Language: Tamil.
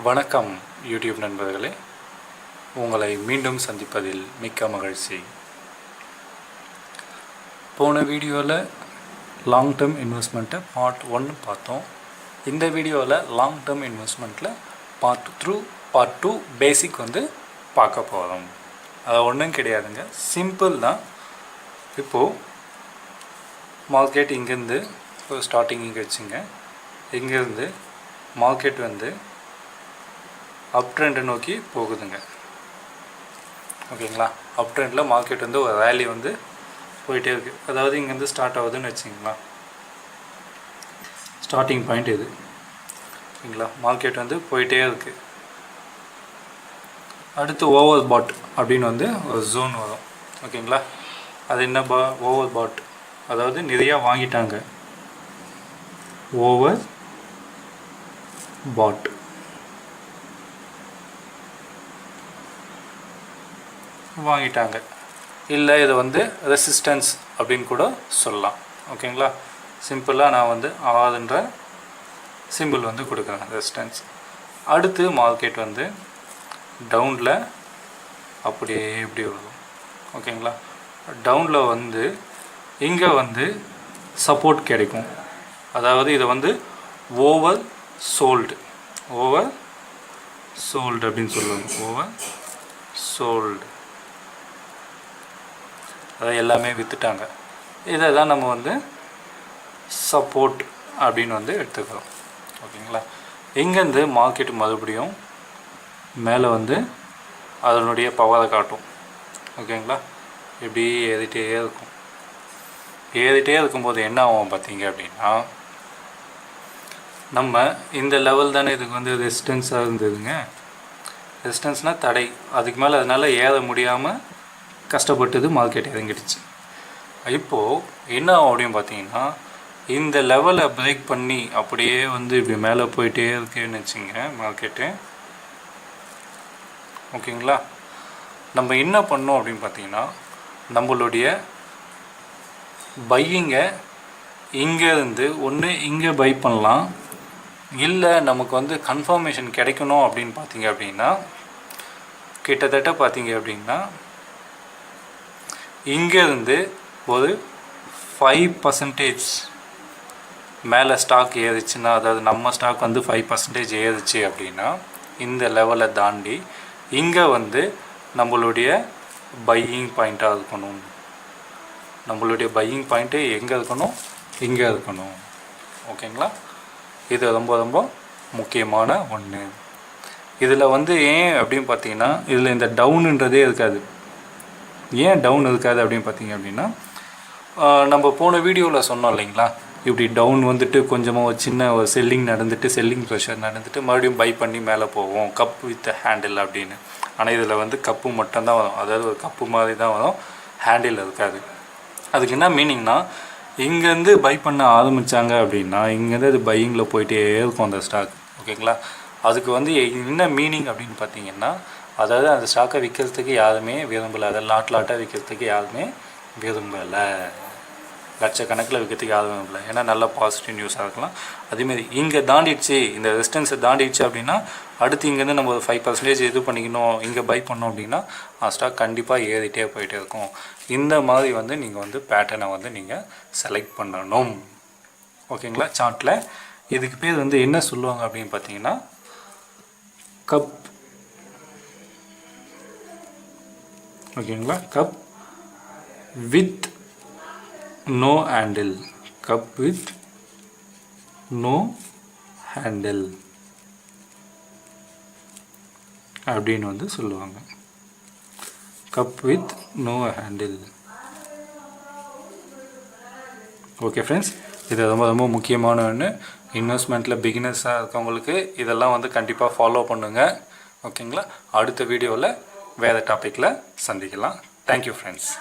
வணக்கம் யூடியூப் நண்பர்களே, உங்களை மீண்டும் சந்திப்பதில் மிக்க மகிழ்ச்சி. போன வீடியோவில் லாங் டேர்ம் இன்வெஸ்ட்மெண்ட்டை பார்ட் 1 பார்த்தோம். இந்த வீடியோவில் லாங் டேர்ம் இன்வெஸ்ட்மெண்ட்டில் பார்ட் 2 பேசிக் பார்க்க போகிறோம். அது ஒன்றும் கிடையாதுங்க, சிம்பிள் தான். இப்போது மார்க்கெட் இங்கேருந்து ஒரு ஸ்டார்டிங் இங்கே வச்சுங்க. இங்கேருந்து மார்க்கெட் அப் ட்ரெண்டை நோக்கி போகுதுங்க. ஓகேங்களா, அப் ட்ரெண்டில் மார்க்கெட் ஒரு ரேலி போயிட்டே இருக்குது. அதாவது இங்கேருந்து ஸ்டார்ட் ஆகுதுன்னு வச்சுங்களா, ஸ்டார்டிங் பாயிண்ட் இது. ஓகேங்களா, மார்க்கெட் போயிட்டே இருக்குது. அடுத்து ஓவர் பாட் அப்படின்னு ஒரு ஜோன் வரும். ஓகேங்களா, அது என்ன ஓவர் பாட், அதாவது நிறையா வாங்கிட்டாங்க. ஓவர் பாட் வாங்கிட்டாங்க, இல்லை இதை ரெசிஸ்டன்ஸ் அப்படின்னு கூட சொல்லலாம். ஓகேங்களா, சிம்பிளாக நான் ஆறுன்ற சிம்பிள் கொடுக்குறேன், ரெசிஸ்டன்ஸ். அடுத்து மார்க்கெட் டவுனில் அப்படியே இப்படி வரும். ஓகேங்களா, டவுனில் இங்கே சப்போர்ட் கிடைக்கும். அதாவது இதை ஓவர் சோல்டு அப்படின்னு சொல்லுவாங்க. ஓவர் சோல்டு, அதை எல்லாமே விற்றுட்டாங்க. இதை தான் நம்ம சப்போர்ட் அப்படின்னு எடுத்துக்கிறோம். ஓகேங்களா, இங்கேருந்து மார்க்கெட் மறுபடியும் மேலே அதனுடைய பவரை காட்டும். ஓகேங்களா, இப்படி ஏறிட்டே இருக்கும்போது என்ன ஆகும் பார்த்தீங்க அப்படின்னா, நம்ம இந்த லெவல் தானே இதுக்கு ரெசிஸ்டன்ஸாக இருந்ததுங்க. ரெசிஸ்டன்ஸ்னால் தடை. அதுக்கு மேலே அதனால் ஏற முடியாமல் கஷ்டப்பட்டது, மார்க்கெட் இறங்கிடுச்சு. இப்போது என்ன ஆகும் அப்படின்னு பார்த்தீங்கன்னா, இந்த லெவலை பிரேக் பண்ணி அப்படியே இப்படி மேலே போயிட்டே இருக்குன்னு வச்சுங்க மார்க்கெட்டு. ஓகேங்களா, நம்ம என்ன பண்ணோம் அப்படின்னு பார்த்தீங்கன்னா, நம்மளுடைய பையிங்கை இங்கேருந்து ஒன்று இங்கே பை பண்ணலாம், இல்லை நமக்கு கன்ஃபர்மேஷன் கிடைக்கணும் அப்படின்னு பார்த்தீங்க அப்படின்னா, கிட்டத்தட்ட பார்த்தீங்க அப்படின்னா இங்கேருந்து ஒரு 5% மேலே ஸ்டாக் ஏறிச்சுன்னா, அதாவது நம்ம ஸ்டாக் 5% ஏறிச்சு அப்படின்னா, இந்த லெவலை தாண்டி இங்கே நம்மளுடைய பையிங் பாயிண்ட்டாக இருக்கணும். நம்மளுடைய பையிங் பாயிண்ட்டு எங்கே இருக்கணும்? இங்கே இருக்கணும். ஓகேங்களா, இது ரொம்ப ரொம்ப முக்கியமான ஒன்று. இதில் ஏன் அப்படின்னு பார்த்தீங்கன்னா, இதில் இந்த டவுனுன்றதே இருக்காது. ஏன் டவுன் இருக்காது அப்படின்னு பார்த்தீங்க அப்படின்னா, நம்ம போன வீடியோவில் சொன்னோம் இல்லைங்களா, இப்படி டவுன் கொஞ்சமாக ஒரு சின்ன ஒரு செல்லிங் ப்ரெஷர் நடந்துட்டு மறுபடியும் பை பண்ணி மேலே போவோம், கப் வித் ஹேண்டில் அப்படின்னு. ஆனால் இதில் கப்பு மட்டும்தான் வரும். அதாவது ஒரு கப்பு மாதிரி தான் வரும், ஹேண்டில் இருக்காது. அதுக்கு என்ன மீனிங்னா, இங்கேருந்து பை பண்ண ஆரம்பித்தாங்க அப்படின்னா இங்கேருந்து அது பையிங்கில் போயிட்டே இருக்கும் அந்த ஸ்டாக். ஓகேங்களா, அதுக்கு என்ன மீனிங் அப்படின்னு பார்த்தீங்கன்னா, அதாவது அந்த ஸ்டாக்கை விற்கிறதுக்கு யாருமே விரும்பலை. அதை லாட்டாக விற்கிறதுக்கு யாருமே விரும்பலை. லட்சக்கணக்கில் விற்கிறதுக்கு யாரும் விரும்பலை. ஏன்னா நல்ல பாசிட்டிவ் நியூஸாக இருக்கலாம். அதேமாரி இங்கே தாண்டிடுச்சு, இந்த ரெசிஸ்டன்ஸை தாண்டிடுச்சு அப்படின்னா, அடுத்து இங்கேருந்து நம்ம ஒரு 5% இது பண்ணிக்கணும், இங்கே பை பண்ணோம் அப்படின்னா அந்த ஸ்டாக் கண்டிப்பாக ஏறிட்டே போயிட்டே இருக்கும். இந்த மாதிரி நீங்கள் பேட்டர்னை நீங்கள் செலக்ட் பண்ணணும். ஓகேங்களா, சார்ட்டில் இதுக்கு பேர் என்ன சொல்லுவாங்க அப்படின்னு பார்த்தீங்கன்னா, கப். ஓகேங்களா, cup with no handle. Cup with no handle அப்படின்னு சொல்லுவாங்க. Cup with no handle. Okay friends, இது ரொம்ப ரொம்ப முக்கியமான ஒன்று. இன்வெஸ்ட்மெண்ட்டில் பிகினர்ஸாக இருக்கவங்களுக்கு இதெல்லாம் கண்டிப்பாக ஃபாலோ பண்ணுங்கள். ஓகேங்களா, அடுத்த வீடியோவில் வேறு டாப்பிக்கில் சந்திக்கலாம். Thank you friends.